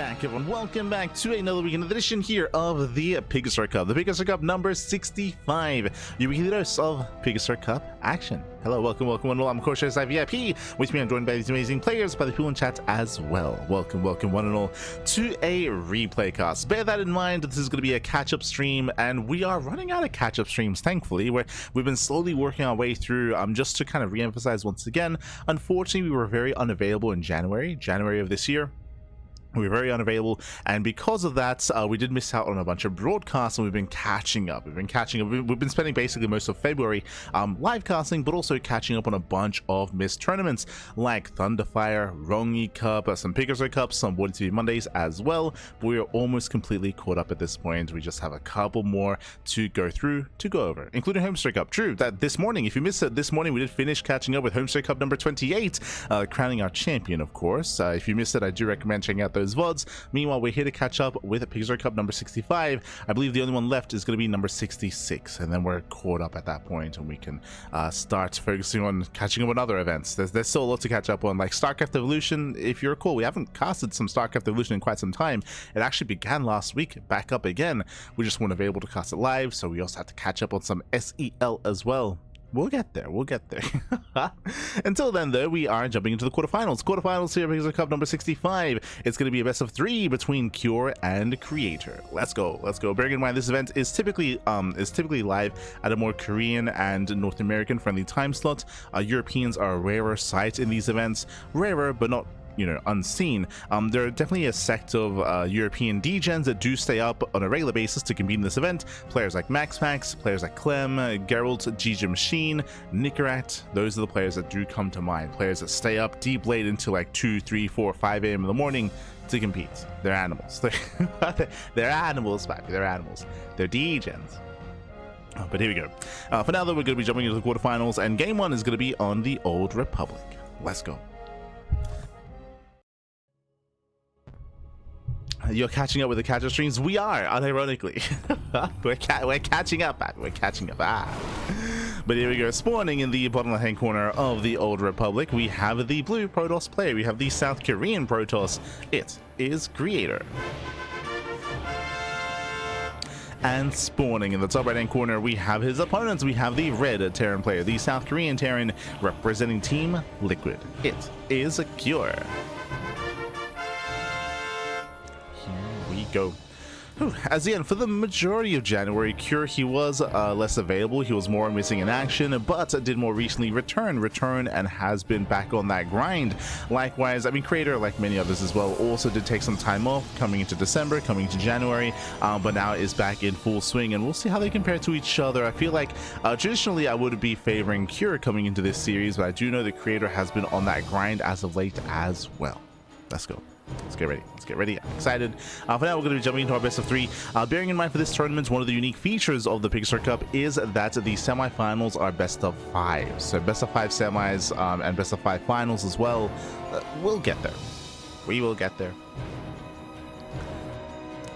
back, everyone. Welcome back to another weekend edition here of the PiGosaur Cup. The PiGosaur Cup number 65. Your weekly dose of PiGosaur Cup action. Hello, welcome, one and all. I'm of course TvP. With me, I'm joined by these amazing players, by the people in chat as well. Welcome, one and all, to a replay cast. Bear that in mind. This is going to be a catch-up stream, and we are running out of catch-up streams, thankfully. We've been slowly working our way through. Just to kind of re-emphasize once again, unfortunately, we were very unavailable in January of this year. We were very unavailable, and because of that, we did miss out on a bunch of broadcasts, and we've been catching up. We've been spending basically most of February live casting, but also catching up on a bunch of missed tournaments like Thunderfire, Rongi Cup, some PiGosaur Cups, some Water TV Mondays as well. But we are almost completely caught up at this point. We just have a couple more to go over, including Homestar Cup. True that this morning, if you missed it, this morning we did finish catching up with Homestar Cup number 28, crowning our champion, of course. If you missed it, I do recommend checking out those VODs. Meanwhile, we're here to catch up with PiGosaur Cup number 65. I believe the only one left is going to be number 66, and then we're caught up at that point, and we can start focusing on catching up on other events. There's still a lot to catch up on, like StarCraft Evolution. If you recall, we haven't casted some StarCraft Evolution in quite some time. It actually began last week, back up again. We just weren't able to cast it live, so we also had to catch up on some SEL as well. We'll get there. Until then, though, we are jumping into the quarterfinals. Quarterfinals here, PiGosaur Cup number 65. It's going to be a best of 3 between Cure and Creator. Let's go. Bearing in mind, this event is typically live at a more Korean and North American friendly time slot. Europeans are a rarer sight in these events. Rarer, but not, you know, unseen. There are definitely a sect of European degens that do stay up on a regular basis to compete in this event. Players like Max, players like Clem, Geralt, Gigi Machine, Nicarat. Those are the players that do come to mind. Players that stay up deep late into like 2, 3, 4, 5 a.m. in the morning to compete. They're animals. They're animals, baby. They're animals. They're degens. But here we go. For now, though, we're going to be jumping into the quarterfinals, and game 1 is going to be on the Old Republic. Let's go. You're catching up with the catch-up streams. We are, unironically. we're catching up, man. We're catching up. But here we go. Spawning in the bottom left-hand corner of the Old Republic, we have the blue Protoss player. We have the South Korean Protoss. It is Creator. And spawning in the top right-hand corner, we have his opponents. We have the red Terran player, the South Korean Terran, representing Team Liquid. It is Cure. Go. As the end, for the majority of January, Cure, he was less available. He was more missing in action, but did more recently return and has been back on that grind. Likewise, I mean, Creator, like many others as well, also did take some time off coming into December, coming into January, but now is back in full swing, and we'll see how they compare to each other. I feel like traditionally I would be favoring Cure coming into this series, but I do know the Creator has been on that grind as of late as well. Let's go. Let's get ready. I'm excited. For now, we're going to be jumping into our best of 3. Bearing in mind, for this tournament, one of the unique features of the PiGosaur Cup is that the semifinals are best of 5. So best of 5 semis and best of 5 finals as well. We'll get there. We will get there.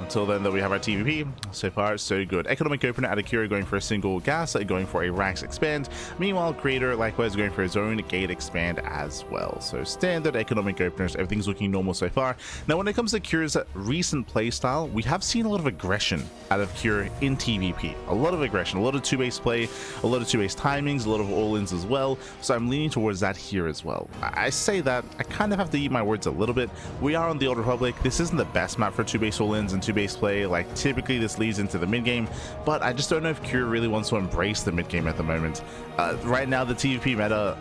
Until then, though, we have our TvP. So far, so good. Economic opener at Akira going for a single gas, going for a Rax expand. Meanwhile, Creator likewise going for his own gate expand as well. So standard economic openers, everything's looking normal so far. Now, when it comes to Cure's recent playstyle, we have seen a lot of aggression out of Cure in TvP. A lot of aggression, a lot of 2-base play, a lot of 2-base timings, a lot of all-ins as well. So I'm leaning towards that here as well. I say that, I kind of have to eat my words a little bit. We are on the Old Republic. This isn't the best map for 2-base all-ins and 2-base play. Like, typically this leads into the mid game, but I just don't know if Cure really wants to embrace the mid game at the moment. Right now, the TvP meta,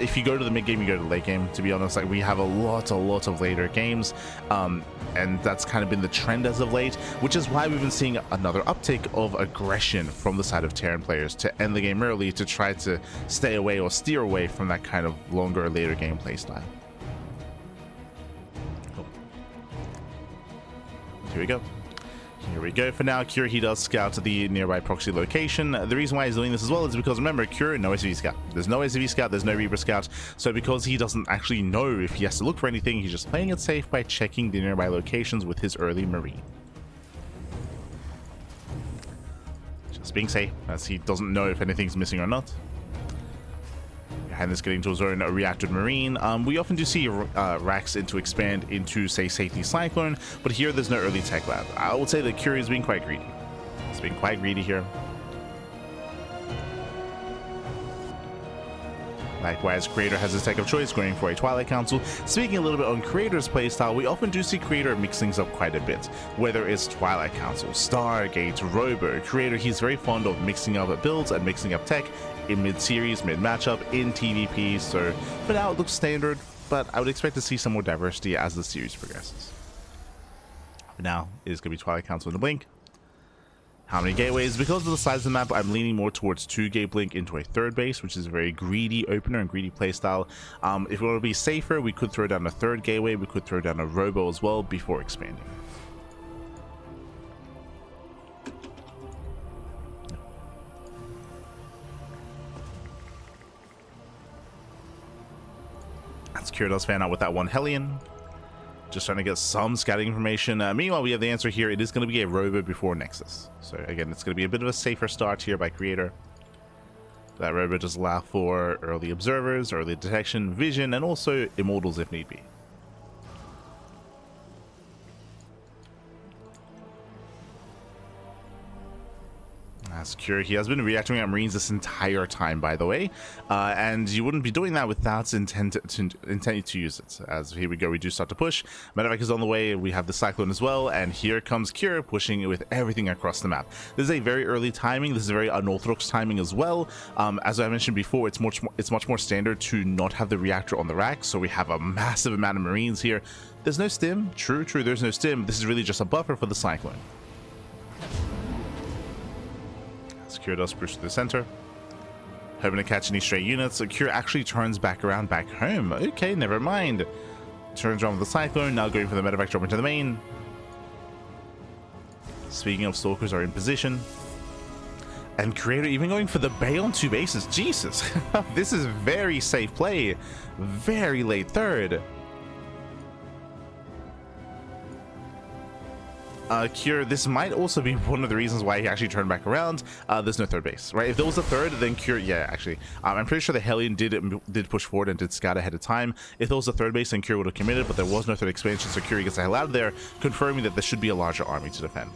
if you go to the mid game, you go to the late game. To be honest, like, we have a lot of later games, and that's kind of been the trend as of late, which is why we've been seeing another uptick of aggression from the side of Terran players to end the game early to try to stay away or steer away from that kind of longer later game play style. Here we go. Here we go. For now, Cure, he does scout the nearby proxy location. The reason why he's doing this as well is because, remember, Cure, no SCV scout. There's no SCV scout, there's no Reaper scout. So because he doesn't actually know if he has to look for anything, he's just playing it safe by checking the nearby locations with his early Marine. Just being safe, as he doesn't know if anything's missing or not. And this getting to his own reacted marine. We often do see racks into expand into, say, safety cyclone, but here there's no early tech lab. I would say that Curie is being quite greedy. It's being quite greedy here. Likewise, Creator has his tech of choice, going for a Twilight Council. Speaking a little bit on Creator's playstyle, we often do see Creator mix things up quite a bit. Whether it's Twilight Council, Stargate, Robo, Creator, he's very fond of mixing up builds and mixing up tech in mid-series, mid-matchup, in TvP. So for now it looks standard, but I would expect to see some more diversity as the series progresses. For now, it is going to be Twilight Council in the blink. How many gateways? Because of the size of the map, I'm leaning more towards 2 gate blink into a third base, which is a very greedy opener and greedy playstyle. If we want to be safer, we could throw down a third gateway. We could throw down a robo as well before expanding. That's Kyrios fan out with that one Hellion. Just trying to get some scouting information. Meanwhile, we have the answer here. It is going to be a robo before Nexus. So again, it's going to be a bit of a safer start here by Creator. That robo does allow for early observers, early detection, vision, and also immortals if need be. Secure. He has been reactivating at Marines this entire time, by the way, and you wouldn't be doing that without intent to use it. As here we go, we do start to push. Medevac is on the way. We have the Cyclone as well, and here comes Cure pushing it with everything across the map. This is a very early timing. This is a very unorthodox timing as well. As I mentioned before, it's much more standard to not have the reactor on the rack, so we have a massive amount of Marines here. There's no stim. True. There's no stim. This is really just a buffer for the Cyclone. Cure does push to the center, hoping to catch any stray units. So Cure actually turns back around back home. Okay, never mind. Turns around with the Cyclone, now going for the medevac drop into the main. Speaking of, Stalkers are in position. And Creator even going for the Bay on 2 bases. Jesus, this is very safe play. Very late third. Cure, this might also be one of the reasons why he actually turned back around. There's no third base, right? If there was a third, then Cure, yeah, actually, I'm pretty sure the Hellion did push forward and did scout ahead of time. If there was a third base, then Cure would have committed, but there was no third expansion, so Cure gets the hell out of there, confirming that there should be a larger army to defend.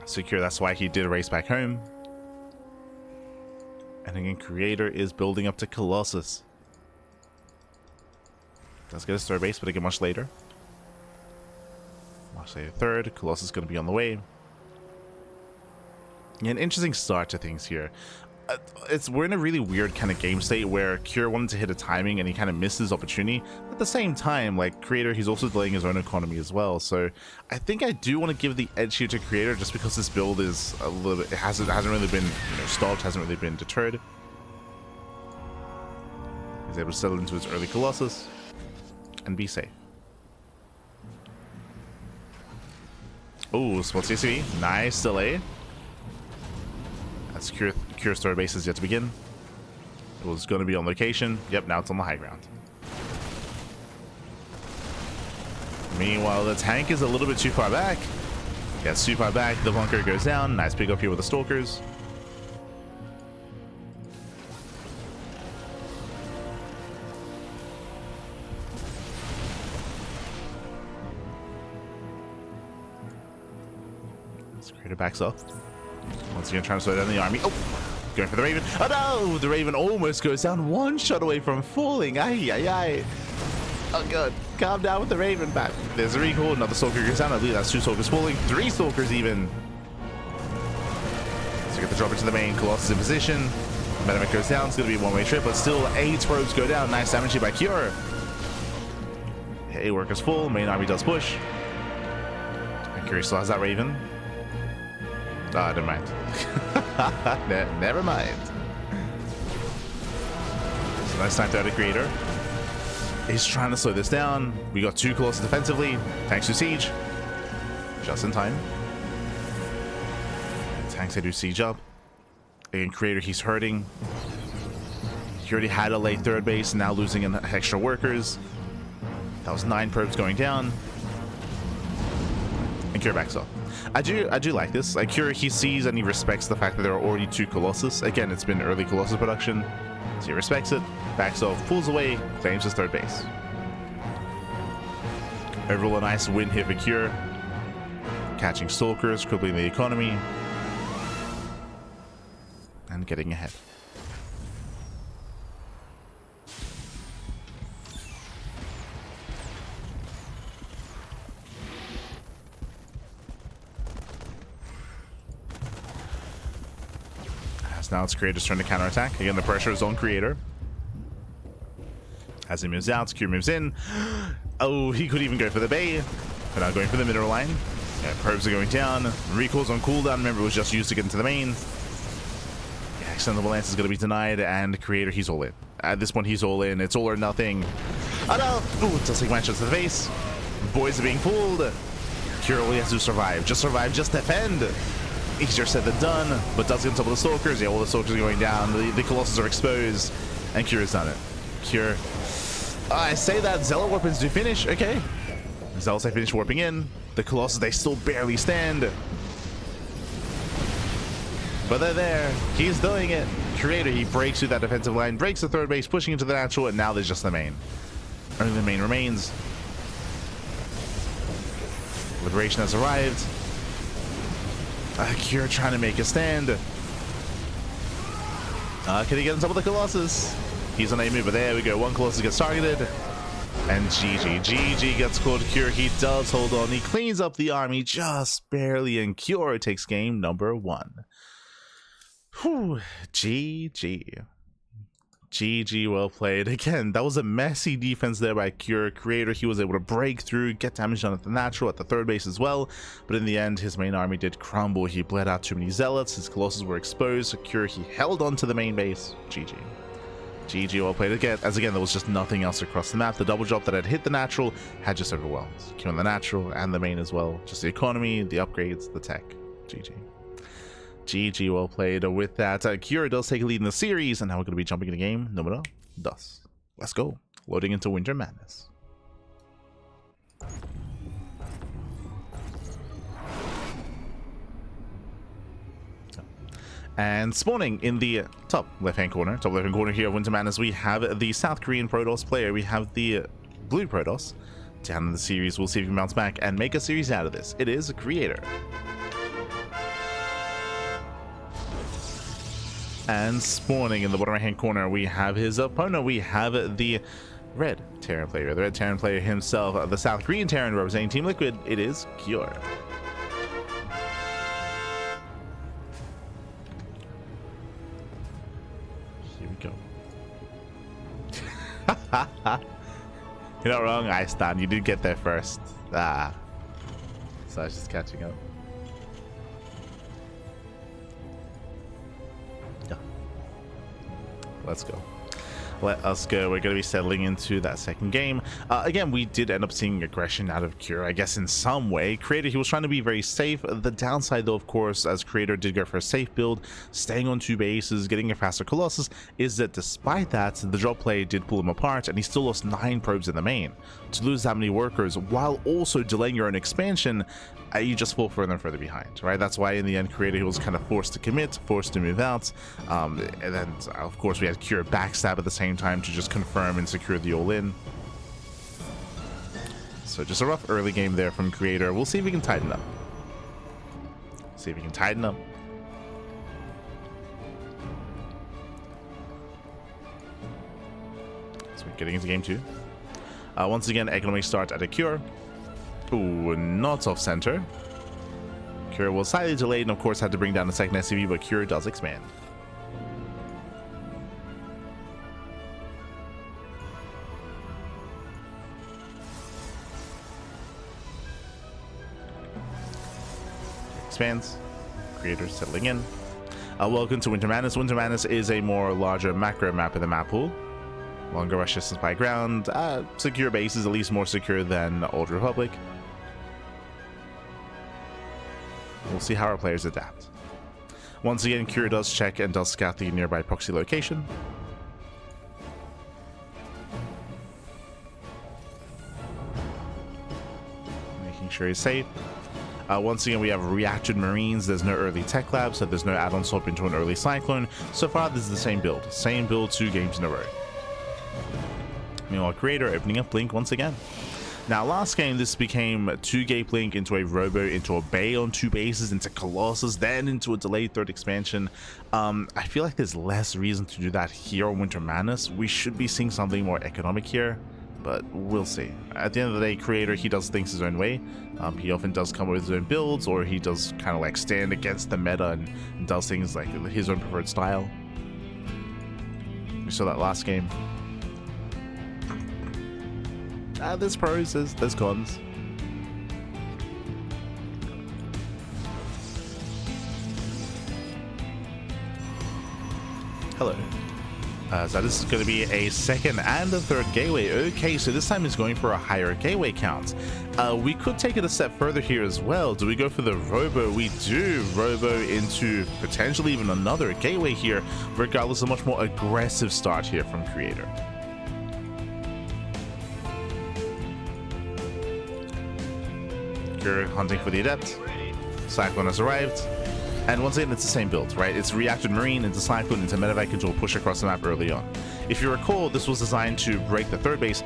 Secure, that's why he did race back home. And again, Creator is building up to Colossus. Does get his third base, but again, much later. I'll say a third. Colossus is going to be on the way. Yeah, an interesting start to things here. We're in a really weird kind of game state where Cure wanted to hit a timing and he kind of missed his opportunity. But at the same time, like Creator, he's also delaying his own economy as well. So I think I do want to give the edge here to Creator just because this build is a little bit, it hasn't really been stopped, hasn't really been deterred. He's able to settle into his early Colossus and be safe. Oh, spot CCV. Nice delay. That's Cure's third base is yet to begin. It was going to be on location. Yep, now it's on the high ground. Meanwhile, the tank is a little bit too far back. Yeah, too far back. The bunker goes down. Nice pick up here with the Stalkers. Creator backs off. Once again, trying to slow down the army. Oh, going for the Raven. Oh no! The Raven almost goes down, one shot away from falling. Ay, ay, ay. Oh god, calm down with the Raven back. There's a recall. Another Stalker goes down. I believe that's 2 Stalkers falling. 3 Stalkers even. So get the drop into the main. Colossus in position. Medevac goes down. It's going to be a one-way trip, but still 8 probes go down. Nice damage here by Cure. Hey, workers full. Main army does push. And Cure still has that Raven. Ah, never mind. Never mind. So nice time to the Creator. He's trying to slow this down. We got 2 Colossus defensively. Tanks do siege. Just in time. Tanks they do siege up. Again, Creator, he's hurting. He already had a late third base, now losing an extra workers. That was 9 probes going down. and Cure backs off. I do like this. Like Cure, he sees and he respects the fact that there are already 2 Colossus. Again, it's been early Colossus production, so he respects it, backs off, pulls away, claims his 3rd base. Overall, a nice win here for Cure. Catching Stalkers, crippling the economy, and getting ahead. As now it's Creator's turn to counterattack. Again, the pressure is on Creator. As he moves out, Cure moves in. Oh, he could even go for the Bay, but now going for the mineral line. Yeah, probes are going down. Recall's on cooldown. Remember, it was just used to get into the main. Yeah, extendable lance is going to be denied, and Creator, he's all in. At this point, he's all in. It's all or nothing. Oh no! Ooh, it does take one shot to the face. Boys are being pulled. Cure only has to survive. Just survive, just defend. Easier said than done, but does get on top of the Stalkers. Yeah, all the Stalkers are going down. The Colossus are exposed, and Cure has done it. Cure. I say that Zealot weapons do finish. Okay. Zealots, they finish warping in. The Colossus, they still barely stand. But they're there. He's doing it. Creator, he breaks through that defensive line, breaks the 3rd base, pushing into the natural, and now there's just the main. Only the main remains. Liberation has arrived. Cure trying to make a stand. Can he get on top of the Colossus? He's on a move, but there we go. 1 Colossus gets targeted. And GG gets called. Cure, he does hold on. He cleans up the army just barely, and Cure takes game number 1. Whew. GG. GG, well played. Again, that was a messy defense there by Cure. Creator, he was able to break through, get damage done at the natural, at the 3rd base as well. But in the end, his main army did crumble. He bled out too many Zealots. His Colossus were exposed. Cure, he held on to the main base. GG. GG, well played. Again, as again, there was just nothing else across the map. The double drop that had hit the natural had just overwhelmed. Killing the natural and the main as well. Just the economy, the upgrades, the tech. GG. GG, well played. With that, Cure does take a lead in the series, and now we're going to be jumping into game number 2. Let's go. Loading into Winter Madness. And spawning in the top left-hand corner here of Winter Madness, we have the South Korean Protoss player. We have the blue Protoss. Down in the series, we'll see if he can bounce back and make a series out of this. It is a Creator. And spawning in the bottom right-hand corner, we have his opponent. We have the red Terran player, the red Terran player himself, the South Korean Terran representing Team Liquid. It is Cure. Here we go. You're not wrong, I stand. You did get there first. So I was just catching up. Let's go. Let us go. We're going to be settling into that second game. Again, we did end up seeing aggression out of Cure, I guess, in some way. Creator, he was trying to be very safe. The downside, though, of course, as Creator did go for a safe build, staying on 2 bases, getting a faster Colossus, is that despite that, the drop play did pull him apart, and he still lost 9 probes in the main. To lose that many workers, while also delaying your own expansion, you just fall further and further behind, right? That's why in the end, Creator, he was kind of forced to commit, forced to move out. And then, of course, we had Cure backstab at the same time to just confirm and secure the all-in. So just a rough early game there from Creator. We'll see if we can tighten up. See if we can tighten up. So we're getting into game 2. Once again, economic start at a Cure. Ooh, not off center. Cure was slightly delayed and of course had to bring down the second SCV, but Cure does expand. Expands. Creator settling in. Welcome to Winter Madness. Winter Madness is a more larger macro map in the map pool. Longer rush distance by ground. Secure bases, at least more secure than Old Republic. We'll see how our players adapt. Once again, Cure does check and does scout the nearby proxy location. Making sure he's safe. Once again, we have reacted Marines. There's no early Tech Lab, so there's no add-on swap into an early Cyclone. So far, this is the same build. Same build 2 games in a row. Meanwhile, Creator opening up Blink once again. Now, last game, this became 2-gate Blink into a Robo, into a Bay on 2 bases, into Colossus, then into a delayed 3rd expansion. I feel like there's less reason to do that here on Winter Madness. We should be seeing something more economic here, but we'll see. At the end of the day, Creator, he does things his own way. He often does come up with his own builds, or he does kind of like stand against the meta and does things like his own preferred style. We saw that last game. There's pros, there's cons. Hello. So this is going to be a 2nd and a 3rd gateway. Okay, so this time it's going for a higher gateway count. We could take it a step further here as well. Do we go for the Robo? We do. Robo into potentially even another gateway here, regardless of a much more aggressive start here from Creator. Hunting for the Adept. Cyclone has arrived. And once again, it's the same build, right? It's reacted Marine into Cyclone into Medevac into a push across the map early on. If you recall, this was designed to break the 3rd base.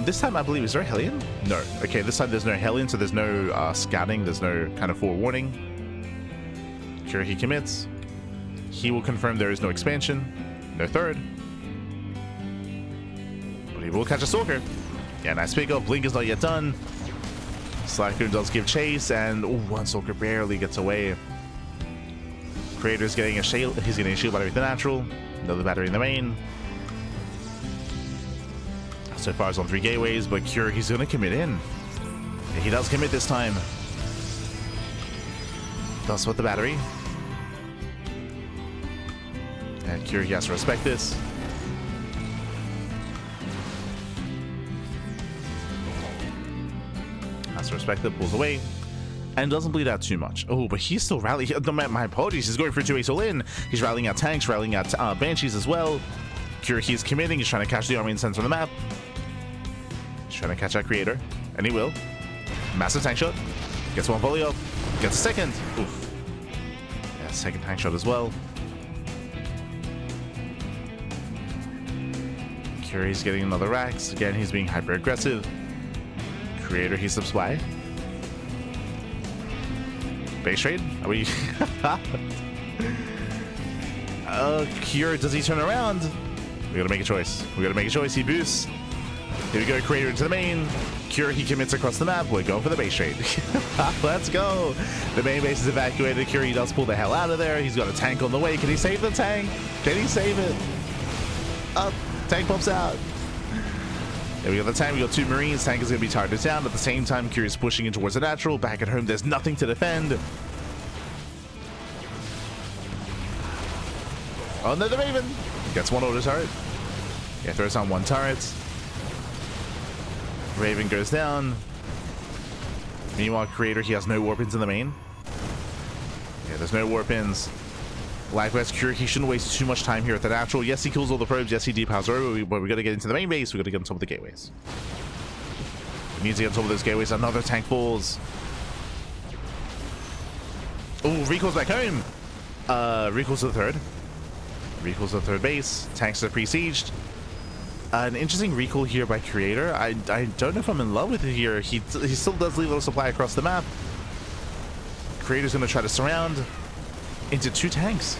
This time, I believe, is there a Hellion? No. Okay, this time there's no Hellion, so there's no scouting. There's no kind of forewarning. Here he commits. He will confirm there is no expansion. No 3rd. But he will catch a Stalker. Yeah, nice pickup. Blink is not yet done. Cyclone does give chase, and one Stalker barely gets away. Creator's getting a shield. He's getting a shield battery with the natural. Another battery in the main. So far, it's on 3 gateways, but Cure, he's going to commit in. Yeah, he does commit this time. Does with the battery. And Cure, he has to respect this. Has to respect it, pulls away. And doesn't bleed out too much. Oh, but he's still rallying. My apologies. He's going for 2 ace all in. He's rallying out tanks, rallying out Banshees as well. Cure, he's committing. He's trying to catch the army in the center of the map. He's trying to catch that Creator. And he will. Massive tank shot. Gets 1 volley off. Gets a 2nd. Oof. Yeah, 2nd tank shot as well. Cure, he's getting another Rax. Again, he's being hyper aggressive. Creator, he slips by. Base trade? Are we? Cure, does he turn around? We gotta make a choice. We gotta make a choice. He boosts. Here we go. Creator into the main. Cure, he commits across the map. We're going for the base trade. Let's go. The main base is evacuated. Cure, he does pull the hell out of there. He's got a tank on the way. Can he save the tank? Can he save it? Up. Tank pops out. Yeah, we got the tank, we got 2 Marines. Tank is going to be targeted down. At the same time, Cure is pushing in towards the natural. Back at home, there's nothing to defend. Oh no, the Raven gets 1 auto turret. Yeah, throws down 1 turret. Raven goes down. Meanwhile, Creator, he has no warpins in the main. Yeah, there's no warpins. Likewise, Cure, he shouldn't waste too much time here at the natural. Yes, he kills all the probes. Yes, he depowers over, but we got to get into the main base. We got to get on top of the gateways. We need to get on top of those gateways. Another tank falls. Oh, recalls back home. Recalls to the 3rd. Recalls to the 3rd base. Tanks are pre-sieged. An interesting recall here by Creator. I don't know if I'm in love with it here. He still does leave a little supply across the map. Creator's going to try to surround into 2 tanks.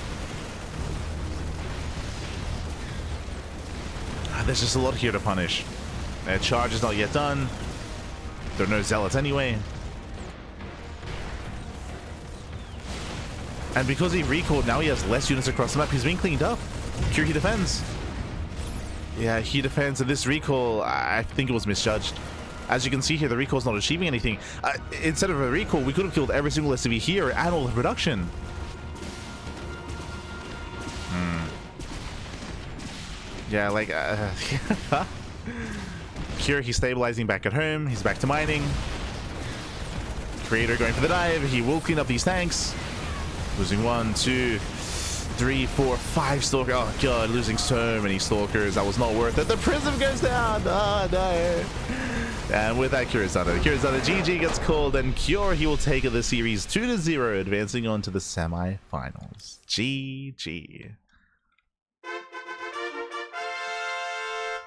There's just a lot here to punish. Charge is not yet done. There are no zealots anyway. And because he recalled, now he has less units across the map. He's being cleaned up. Cure, he defends. Yeah, he defends, and this recall, I think it was misjudged. As you can see here, the recall's not achieving anything. Instead of a recall, we could have killed every single SCV here and all the production. Yeah, like, Cure, he's stabilizing back at home. He's back to mining. Creator going for the dive. He will clean up these tanks. Losing 1, 2, 3, 4, 5 Stalkers. Oh, God, losing so many Stalkers. That was not worth it. The Prism goes down. Oh, no. And with that, Kurizana GG gets called, and Cure, he will take the series 2-0, advancing on to the semi-finals. GG.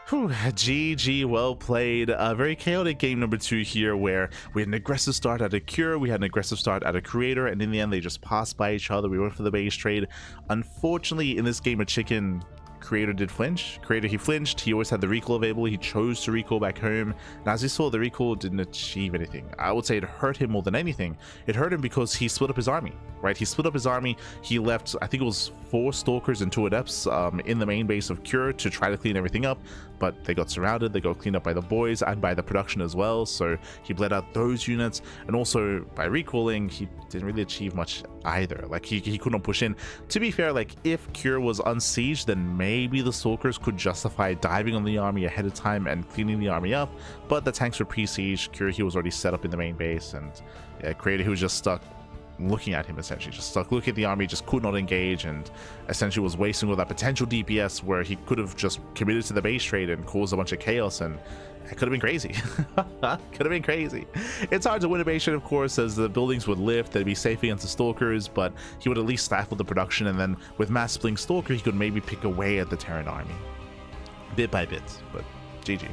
Whew, GG, well played. A very chaotic game number 2 here, where we had an aggressive start at a Cure, we had an aggressive start at a Creator, and in the end they just passed by each other. We went for the base trade. Unfortunately, in this game of Chicken, Creator did flinch. Creator, he flinched. He always had the recall available. He chose to recall back home. And as you saw, the recall didn't achieve anything. I would say it hurt him more than anything. It hurt him because he split up his army, right? He split up his army. He left, I think it was 4 Stalkers and 2 Adepts in the main base of Cure to try to clean everything up. But they got surrounded. They got cleaned up by the boys and by the production as well. So he bled out those units. And also by recalling, he didn't really achieve much either. Like he could not push in. To be fair, like if Cure was unsieged, then maybe the Stalkers could justify diving on the army ahead of time and cleaning the army up. But the tanks were pre-siege. Cure, he was already set up in the main base, and yeah, Creator, he was just stuck looking at him, essentially just stuck looking at the army, just could not engage, and essentially was wasting all that potential DPS where he could have just committed to the base trade and caused a bunch of chaos, and it could have been crazy. Could have been crazy. It's hard to win a base trade, of course, as the buildings would lift, they'd be safe against the Stalkers, but he would at least stifle the production, and then with mass splitting Stalker, he could maybe pick away at the Terran army bit by bit. But GG.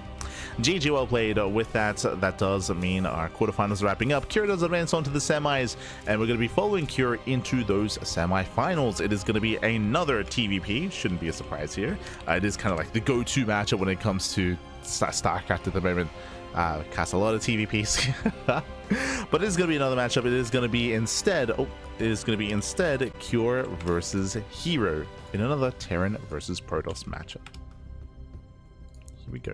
GG, well played. With that, that does mean our quarterfinals are wrapping up. Cure does advance on to the semis, and we're going to be following Cure into those semi-finals. It is going to be another TvP. Shouldn't be a surprise here. It is kind of like the go-to matchup when it comes to StarCraft at the moment. Cast a lot of TvPs. But it is going to be another matchup. It is going to be instead... Oh, it is going to be instead Cure versus Hero in another Terran versus Protoss matchup. Here we go.